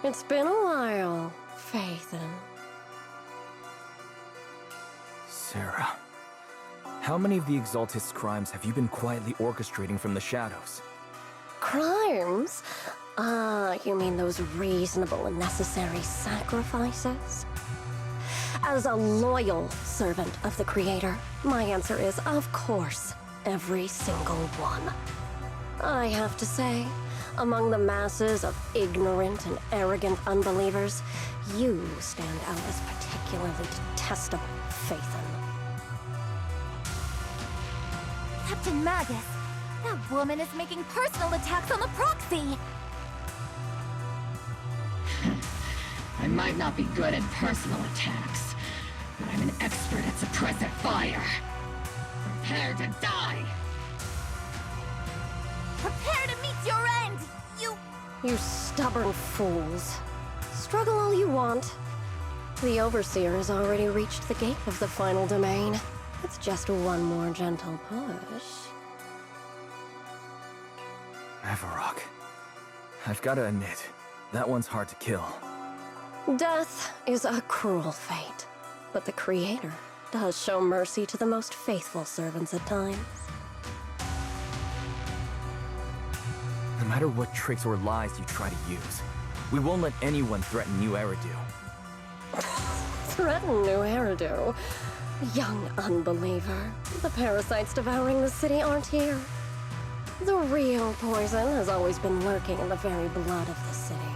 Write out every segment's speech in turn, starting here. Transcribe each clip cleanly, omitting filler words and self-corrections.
It's been a while, Phaethon. Sarah, how many of the Exaltist's crimes have you been quietly orchestrating from the shadows? Crimes? Ah, you mean those reasonable and necessary sacrifices? As a loyal servant of the Creator, my answer is, of course, every single one. I have to say, among the masses of ignorant and arrogant unbelievers, you stand out as particularly detestable, Phaethon. Captain Magus, that woman is making personal attacks on the proxy! I might not be good at personal attacks, but I'm an expert at suppressive fire. Prepare to die! Prepare to meet your end, You stubborn fools. Struggle all you want. The Overseer has already reached the gate of the final domain. It's just one more gentle push. Avarok. I've gotta admit, that one's hard to kill. Death is a cruel fate, but the Creator does show mercy to the most faithful servants at times. No matter what tricks or lies you try to use, we won't let anyone threaten New Eridu. Threaten New Eridu? Young unbeliever. The parasites devouring the city aren't here. The real poison has always been lurking in the very blood of the city.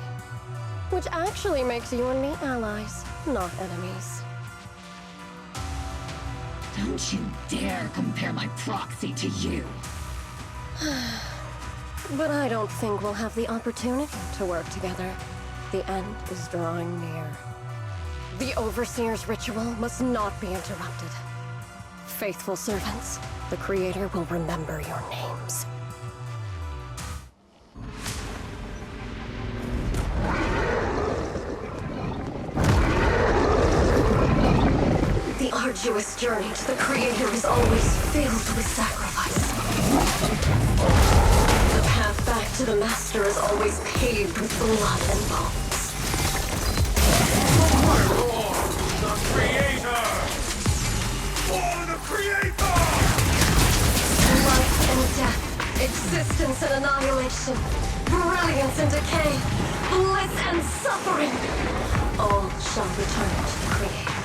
Which actually makes you and me allies, not enemies. Don't you dare compare my proxy to you! But I don't think we'll have the opportunity to work together. The end is drawing near. The Overseer's ritual must not be interrupted. Faithful servants, the Creator will remember your names. The arduous journey to the Creator is always filled with sacrifice. The path back to the Master is always paved with blood and bones. The Creator! For the Creator! Life and death, existence and annihilation, brilliance and decay, bliss and suffering, all shall return to the Creator.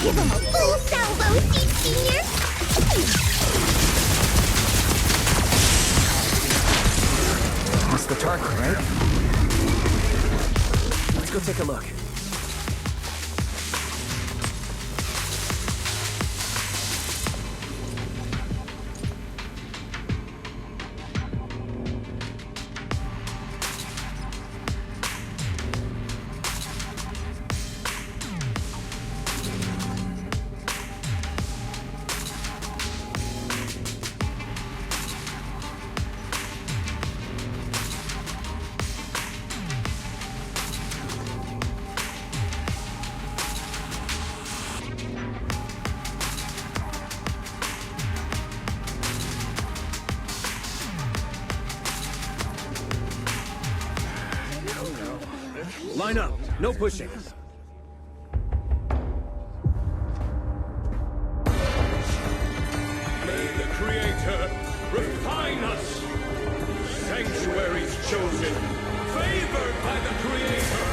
Give him a full salvo, Senior! That's the target, right? Let's go take a look. Line up, no pushing. May the Creator refine us! Sanctuaries chosen, favored by the Creator!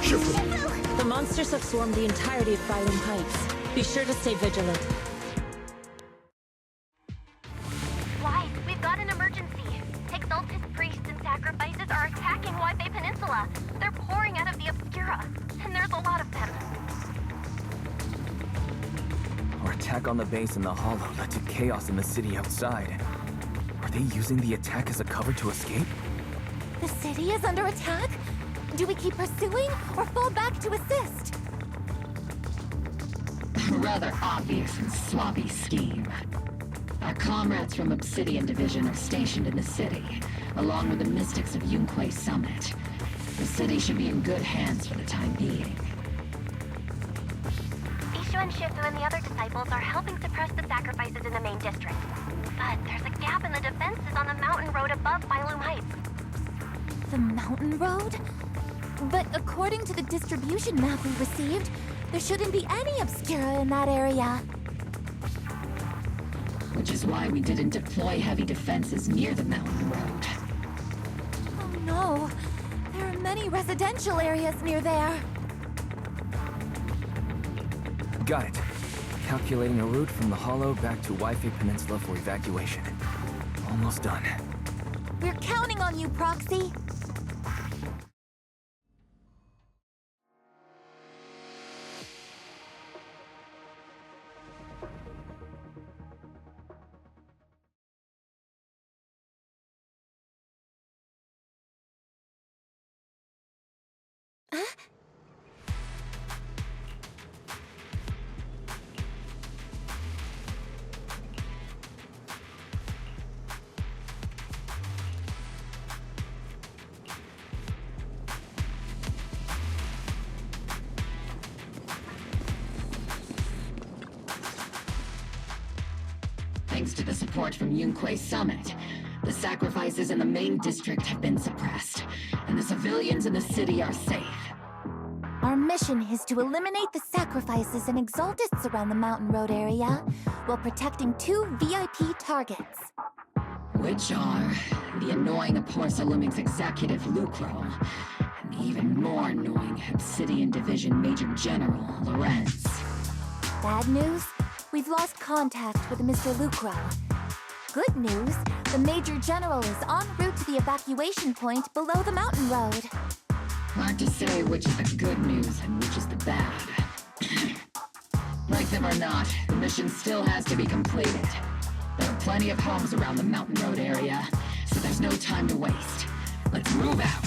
The monsters have swarmed the entirety of Phylum Heights. Be sure to stay vigilant. Wise, we've got an emergency. Exalted priests and sacrifices are attacking Waifei Peninsula. They're pouring out of the Obscura, and there's a lot of them. Our attack on the base in the Hollow led to chaos in the city outside. Are they using the attack as a cover to escape? The city is under attack? Do we keep pursuing, or fall back to assist? A rather obvious and sloppy scheme. Our comrades from Obsidian Division are stationed in the city, along with the mystics of Yunquei Summit. The city should be in good hands for the time being. Ishu and Shifu and the other disciples are helping suppress the sacrifices in the main district. But there's a gap in the defenses on the mountain road above Phylum Heights. The mountain road? But according to the distribution map we received, there shouldn't be any Obscura in that area. Which is why we didn't deploy heavy defenses near the mountain road. Oh no, there are many residential areas near there. Got it. Calculating a route from the Hollow back to Waifei Peninsula for evacuation. Almost done. We're counting on you, Proxy. Thanks to the support from Yunquei Summit, the sacrifices in the main district have been suppressed, and the civilians in the city are safe. Our mission is to eliminate the sacrifices and exaltists around the mountain road area, while protecting 2 VIP targets. Which are the annoying Porcelumix executive Lucro, and the even more annoying Obsidian Division Major General Lorenz. Bad news? We've lost contact with Mr. Lucro. Good news, the Major General is en route to the evacuation point below the mountain road. Hard to say which is the good news and which is the bad. Like them or not, the mission still has to be completed. There are plenty of homes around the mountain road area, so there's no time to waste. Let's move out!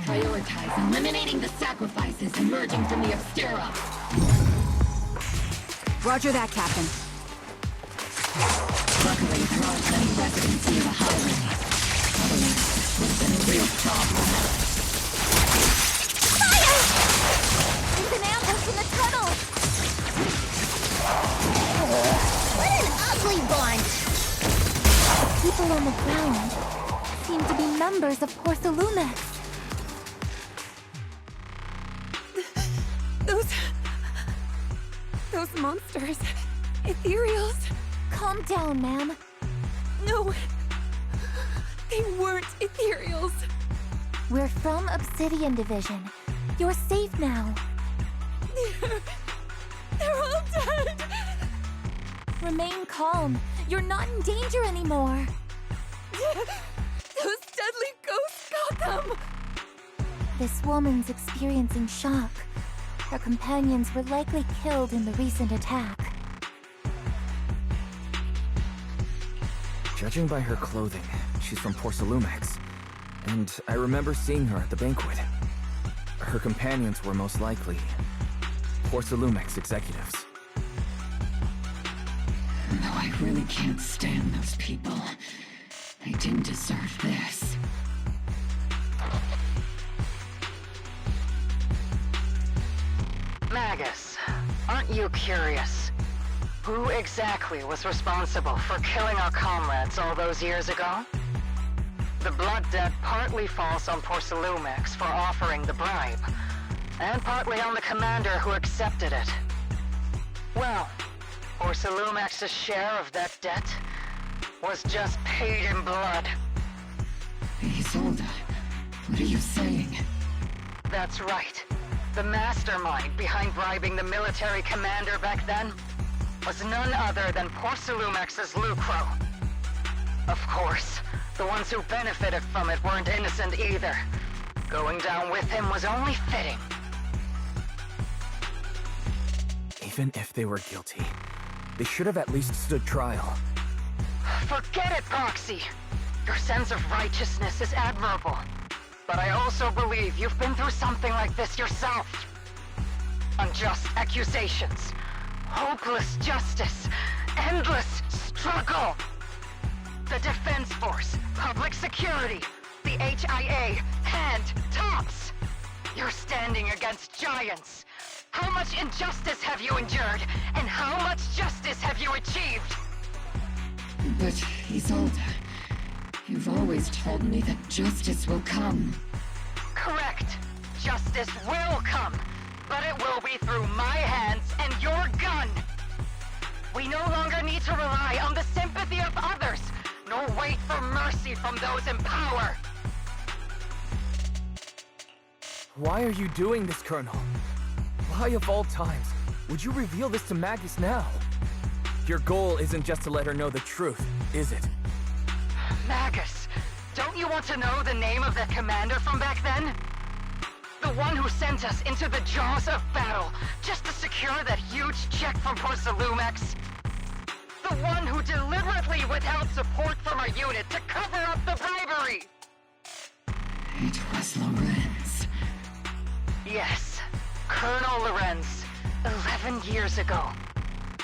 Prioritize eliminating the sacrifices emerging from the Obscura. Roger that, Captain. Luckily, there aren't many residents near the highway. Otherwise, this would have been a real problem. Fire! There's an ambush in the tunnel! What an ugly bunch! People on the ground seem to be members of Porcelumix. Those monsters. Ethereals. Calm down, ma'am. No. They weren't ethereals. We're from Obsidian Division. You're safe now. They're all dead. Remain calm. You're not in danger anymore. Those deadly ghosts got them. This woman's experiencing shock. Her companions were likely killed in the recent attack. Judging by her clothing, she's from Porcelumix. And I remember seeing her at the banquet. Her companions were most likely Porcelumex executives. No, I really can't stand those people. They didn't deserve this. Magus, aren't you curious? Who exactly was responsible for killing our comrades all those years ago? The blood debt partly falls on Porcelumex for offering the bribe, and partly on the commander who accepted it. Well, Porcelumex's share of that debt was just paid in blood. Isolde, what are you saying? That's right. The mastermind behind bribing the military commander back then was none other than Porcelumex's Lucro. Of course, the ones who benefited from it weren't innocent either. Going down with him was only fitting. Even if they were guilty, they should have at least stood trial. Forget it, Proxy! Your sense of righteousness is admirable. But I also believe you've been through something like this yourself. Unjust accusations, hopeless justice, endless struggle. The Defense Force, Public Security, the HIA, and TOPS. You're standing against giants. How much injustice have you endured, and how much justice have you achieved? But, Isolde, you've always told me that justice will come. Correct. Justice will come, but it will be through my hands and your gun. We no longer need to rely on the sympathy of others, nor wait for mercy from those in power. Why are you doing this, Colonel? Why of all times would you reveal this to Magus now? Your goal isn't just to let her know the truth, is it? Magus, don't you want to know the name of that commander from back then? The one who sent us into the jaws of battle just to secure that huge check from Porcelumex? The one who deliberately withheld support from our unit to cover up the bribery! It was Lorenz. Yes, Colonel Lorenz, 11 years ago.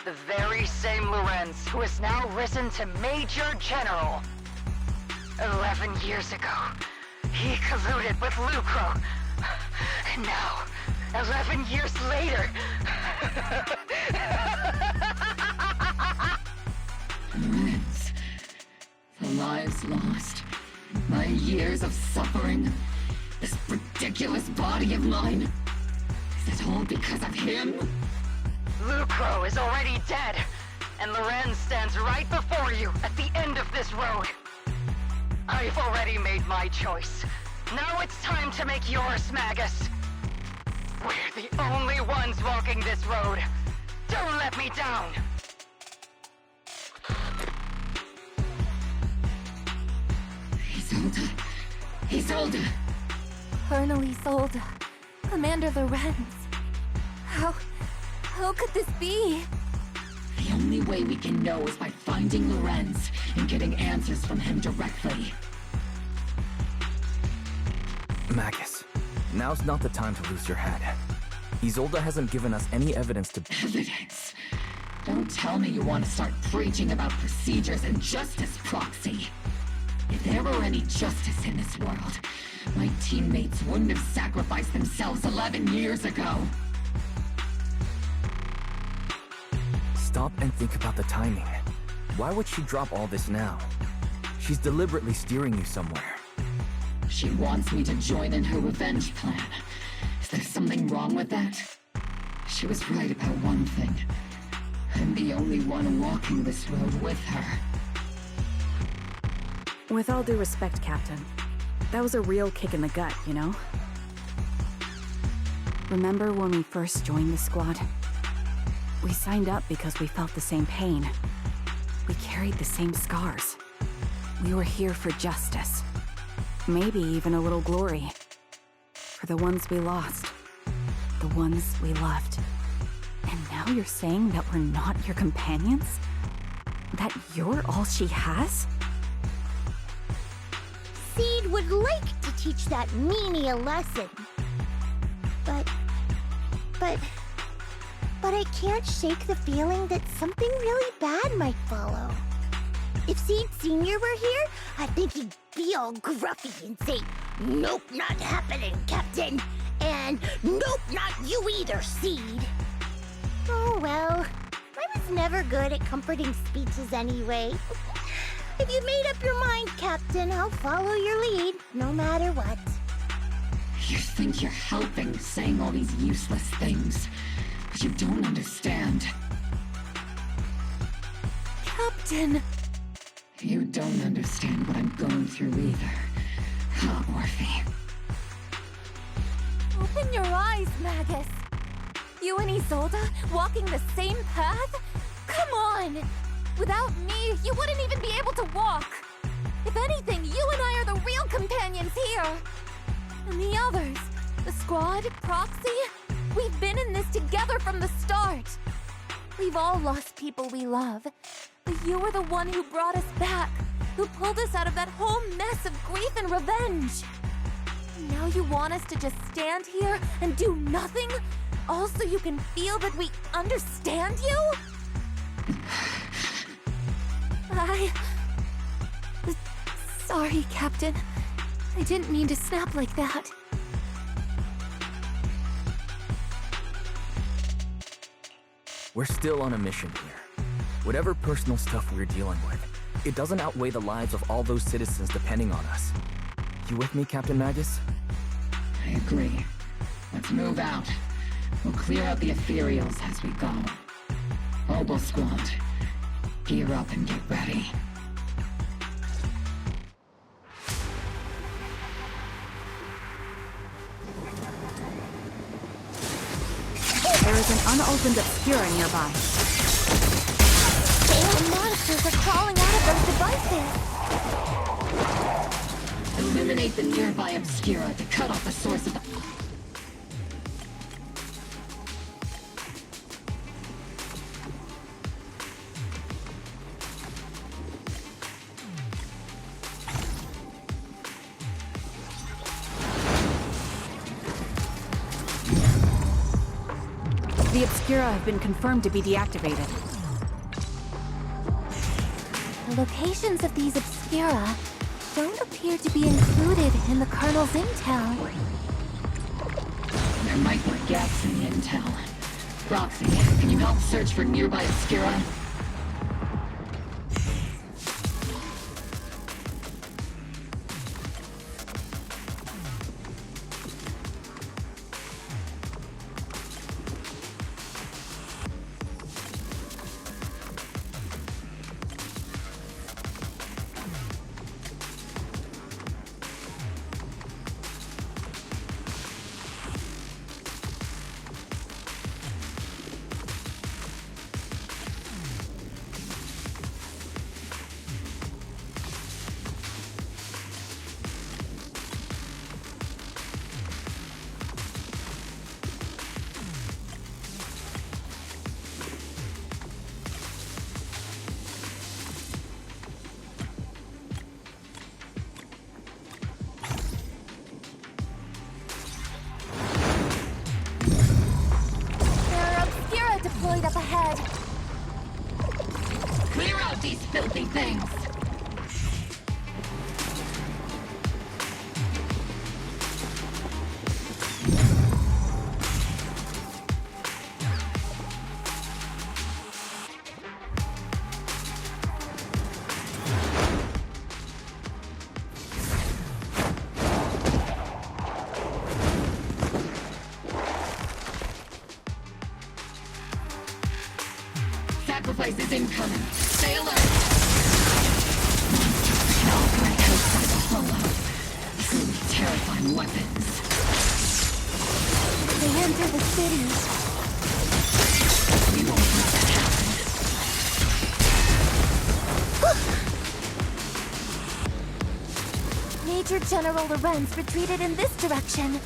The very same Lorenz who has now risen to Major General. 11 years ago, he colluded with Lucro. And now, 11 years later... Lorenz, the lives lost, my years of suffering, this ridiculous body of mine. Is it all because of him? Lucro is already dead, and Lorenz stands right before you at the end of this road. I've already made my choice. Now it's time to make yours, Magus. We're the only ones walking this road. Don't let me down. Isolde. Isolde. Colonel Isolde. Commander Lorenz. How could this be? The only way we can know is by finding Lorenz and getting answers from him directly. Magus, now's not the time to lose your head. Isolde hasn't given us any evidence to... Evidence? Don't tell me you want to start preaching about procedures and justice, Proxy. If there were any justice in this world, my teammates wouldn't have sacrificed themselves 11 years ago. Stop and think about the timing. Why would she drop all this now? She's deliberately steering you somewhere. She wants me to join in her revenge plan. Is there something wrong with that? She was right about one thing. I'm the only one walking this road with her. With all due respect, Captain, that was a real kick in the gut, you know? Remember when we first joined the squad? We signed up because we felt the same pain. We carried the same scars. We were here for justice. Maybe even a little glory. For the ones we lost. The ones we loved. And now you're saying that we're not your companions? That you're all she has? Seed would would like to teach that meanie a lesson. But I can't shake the feeling that something really bad might follow. If Seed Sr. were here, I think he'd be all gruffy and say, "Nope, not happening, Captain." And "Nope, not you either, Seed." Oh well, I was never good at comforting speeches anyway. If you made up your mind, Captain, I'll follow your lead, no matter what. You think you're helping, saying all these useless things, but you don't understand. Captain! You don't understand what I'm going through either. Huh, Orphe? Open your eyes, Magus! You and Isolde walking the same path? Come on! Without me, you wouldn't even be able to walk! If anything, you and I are the real companions here! And the others, the Squad, Proxy, we've been in this together from the start! We've all lost people we love, but you were the one who brought us back, who pulled us out of that whole mess of grief and revenge! And now you want us to just stand here and do nothing? All so you can feel that we understand you? Sorry, Captain. I didn't mean to snap like that. We're still on a mission here. Whatever personal stuff we're dealing with, it doesn't outweigh the lives of all those citizens depending on us. You with me, Captain Magus? I agree. Let's move out. We'll clear out the ethereals as we go. Mobile Squad, gear up and get ready. There is an unopened Obscura nearby. The monsters are crawling out of those devices! Eliminate the nearby Obscura to cut off the source of the... The Obscura have been confirmed to be deactivated. The locations of these Obscura don't appear to be included in the Colonel's intel. There might be gaps in the intel. Proxy, can you help search for nearby Obscura? Deployed up ahead. Clear out these filthy things! Sacrifice is incoming. Stay alert! Monsters can operate outside the hollow. Truly terrifying weapons. They enter the city. We won't let that happen. Major General Lorenz retreated in this direction.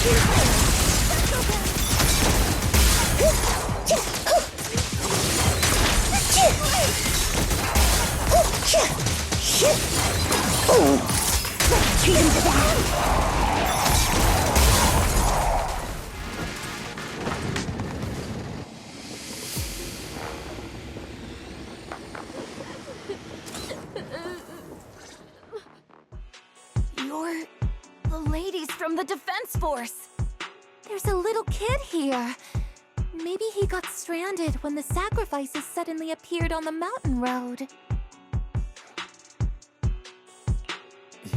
Let's treat him to that! You're the ladies from the Defense Force. There's a little kid here. Maybe he got stranded when the sacrifices suddenly appeared on the mountain road.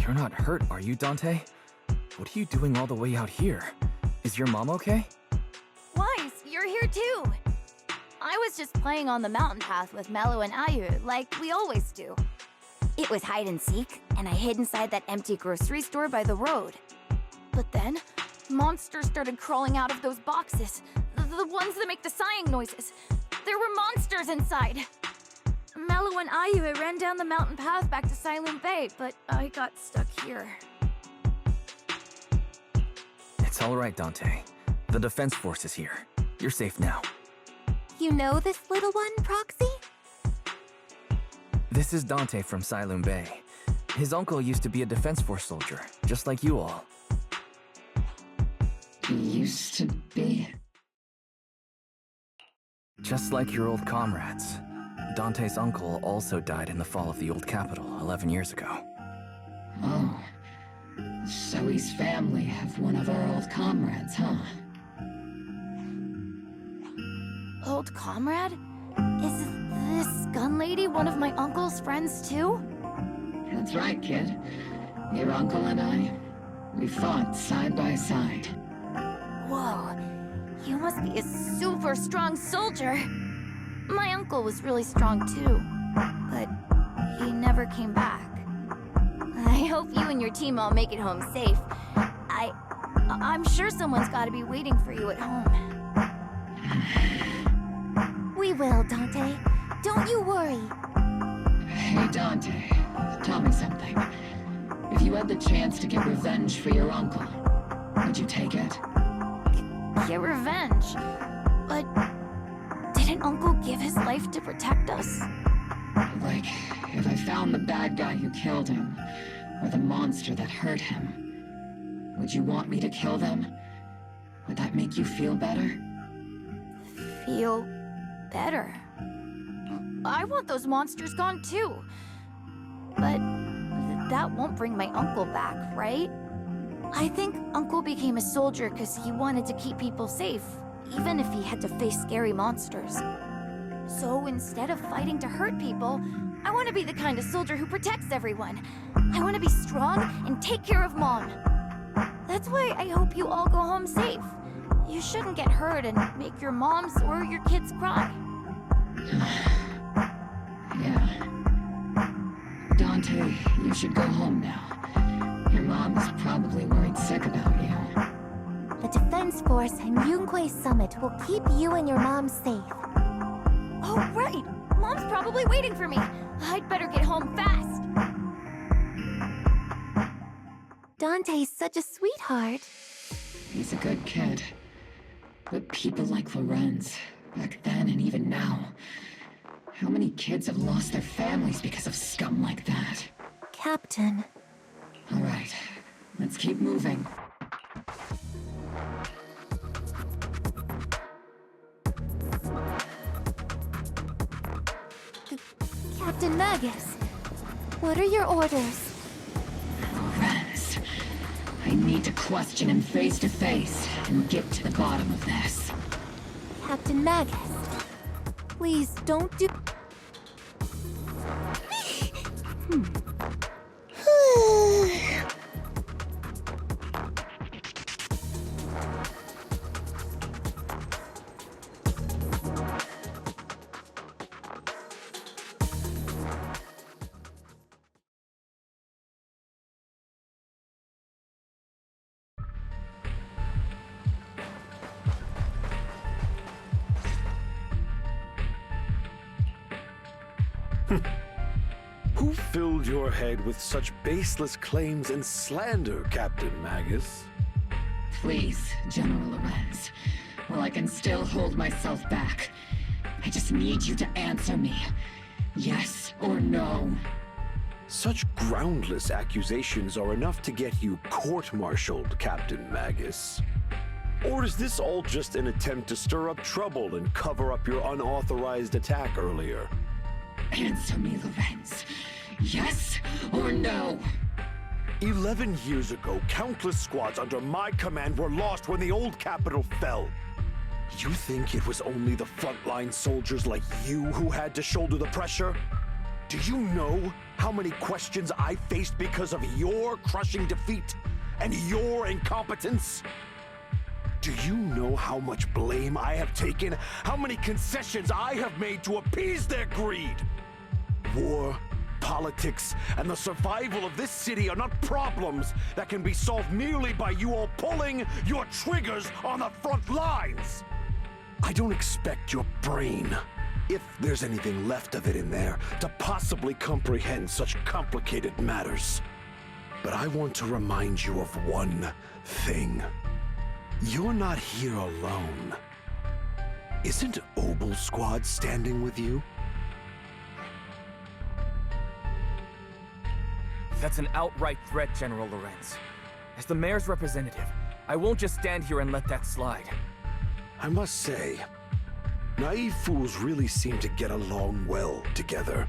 You're not hurt, are you, Dante? What are you doing all the way out here? Is your mom okay? Wise, you're here too. I was just playing on the mountain path with Mello and Ayu, like we always do. It was hide and seek, and I hid inside that empty grocery store by the road. But then, monsters started crawling out of those boxes. The ones that make the sighing noises. There were monsters inside. Mello and Ayu ran down the mountain path back to Silent Bay, but I got stuck here. It's all right, Dante. The Defense Force is here. You're safe now. You know this little one, Proxy? This is Dante from Silent Bay. His uncle used to be a Defense Force soldier, just like you all. Used to be? Just like your old comrades. Dante's uncle also died in the fall of the old capital 11 years ago. Oh. Zoe's family have one of our old comrades, huh? Old comrade? Is this gun lady one of my uncle's friends too? That's right, kid. Your uncle and I, we fought side by side. Whoa, you must be a super strong soldier. My uncle was really strong too, but he never came back. I hope you and your team all make it home safe. I'm sure someone's gotta be waiting for you at home. We will, Dante. Don't you worry. Hey, Dante, tell me something. If you had the chance to get revenge for your uncle, would you take it? Get revenge? But didn't Uncle give his life to protect us? Like, if I found the bad guy who killed him, or the monster that hurt him, would you want me to kill them? Would that make you feel better? Feel better? I want those monsters gone too. But that won't bring my uncle back, right? I think Uncle became a soldier because he wanted to keep people safe, even if he had to face scary monsters. So instead of fighting to hurt people, I want to be the kind of soldier who protects everyone. I want to be strong and take care of Mom. That's why I hope you all go home safe. You shouldn't get hurt and make your moms or your kids cry. Yeah. Dante, you should go home now. Your mom is probably worried sick about you. The Defense Force and Yunquay Summit will keep you and your mom safe. Oh, right! Mom's probably waiting for me. I'd better get home fast. Dante's such a sweetheart. He's a good kid. But people like Lorenz, back then and even now, how many kids have lost their families because of scum like that? Captain. All right, let's keep moving. Captain Magus, what are your orders? Lorenz, I need to question him face to face and get to the bottom of this. Captain Magus, please don't do... Who filled your head with such baseless claims and slander, Captain Magus? Please, General Lorenz. While I can still hold myself back, I just need you to answer me. Yes or no? Such groundless accusations are enough to get you court-martialed, Captain Magus. Or is this all just an attempt to stir up trouble and cover up your unauthorized attack earlier? Answer me, Lorenz. Yes or no? 11 years ago, countless squads under my command were lost when the old capital fell. You think it was only the frontline soldiers like you who had to shoulder the pressure? Do you know how many questions I faced because of your crushing defeat and your incompetence? Do you know how much blame I have taken? How many concessions I have made to appease their greed? War, politics, and the survival of this city are not problems that can be solved merely by you all pulling your triggers on the front lines. I don't expect your brain, if there's anything left of it in there, to possibly comprehend such complicated matters. But I want to remind you of one thing. You're not here alone. Isn't Obel Squad standing with you? That's an outright threat, General Lorenz. As the mayor's representative, I won't just stand here and let that slide. I must say, naive fools really seem to get along well together.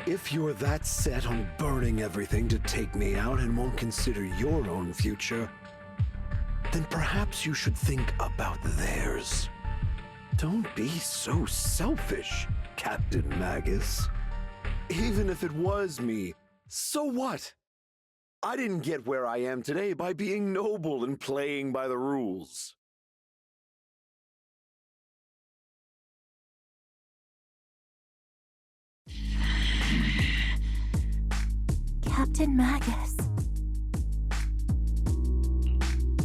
If you're that set on burning everything to take me out and won't consider your own future, then perhaps you should think about theirs. Don't be so selfish, Captain Magus. Even if it was me, so what? I didn't get where I am today by being noble and playing by the rules. Captain Magus.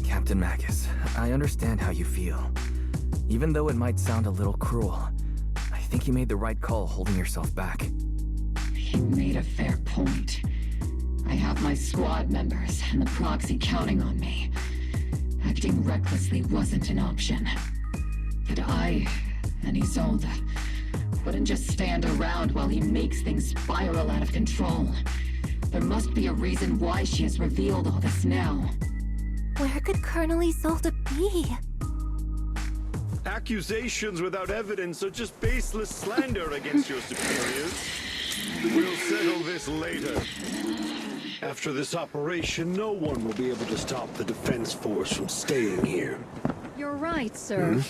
Captain Magus, I understand how you feel. Even though it might sound a little cruel, I think you made the right call holding yourself back. He made a fair point. I have my squad members and the proxy counting on me. Acting recklessly wasn't an option. But I and Isolde wouldn't just stand around while he makes things spiral out of control. There must be a reason why she has revealed all this now. Where could Colonel Isolde be? Accusations without evidence are just baseless slander against your superiors. We'll settle this later. After this operation, no one will be able to stop the defense force from staying here. You're right, sir.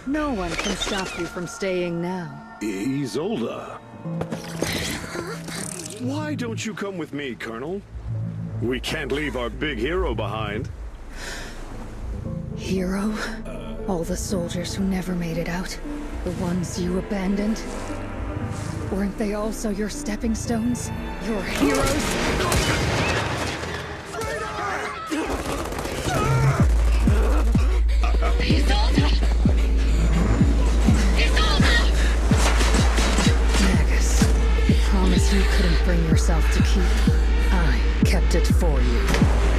No one can stop you from staying now. Isolde. Why don't you come with me, Colonel? We can't leave our big hero behind. Hero? All the soldiers who never made it out? The ones you abandoned? Weren't they also your stepping stones? Your heroes? Magus, the promise you couldn't bring yourself to keep. I kept it for you.